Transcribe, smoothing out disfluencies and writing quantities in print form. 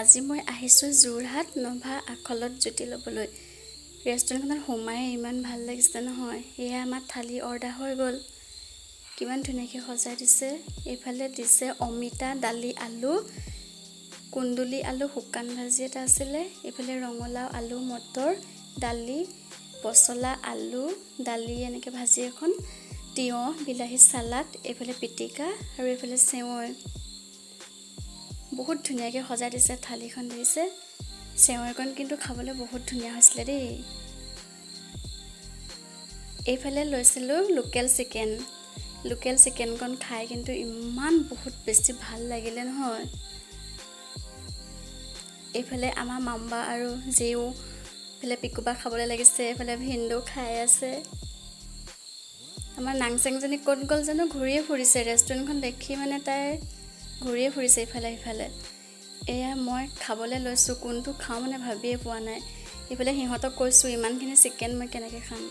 আজি মই আহিছোঁ যোৰহাট নভা আখলত জুতি ল'বলৈ। ৰেষ্টুৰেণ্টখনত সোমাই ইমান ভাল লাগিছে নহয়। এয়া আমাৰ থালি অৰ্ডাৰ হৈ গ'ল। কিমান ধুনীয়াকৈ সজাই দিছে। এইফালে দিছে অমিতা, দালি, আলু, কুন্দুলি আলু, শুকান ভাজি এটা আছিলে। এইফালে ৰঙালাও, আলু, মটৰ, দালি, পচলা, আলু, দালি এনেকৈ ভাজি এখন, তিয়ঁহ, বিলাহী চালাড, এইফালে পিটিকা আৰু এইফালে চেৱৈ। বহুত ধুনীয়াকৈ সজাই দিছে থালিখন দিছে। চেৱৈকণ কিন্তু খাবলৈ বহুত ধুনীয়া হৈছিলে দেই। এইফালে লৈছিলোঁ লোকেল চিকেনকণ খাই কিন্তু ইমান বহুত বেছি ভাল লাগিলে নহয়। এইফালে আমাৰ মাম্বা আৰু জিও এইফালে পিকুবা খাবলৈ লাগিছে। এইফালে ভিন্দু খাই আছে। আমাৰ নাংচেংজনী ক'ত গ'ল জানো, ঘূৰিয়ে ফুৰিছে। ৰেষ্টুৰেণ্টখন দেখি মানে তাই ঘূৰিয়ে ফুৰিছে ইফালে সিফালে। এয়া মই খাবলৈ লৈছোঁ, কোনটো খাওঁ মানে ভাবিয়ে পোৱা নাই। এইফালে সিহঁতক কৈছোঁ ইমানখিনি চিকেন মই কেনেকৈ খাম।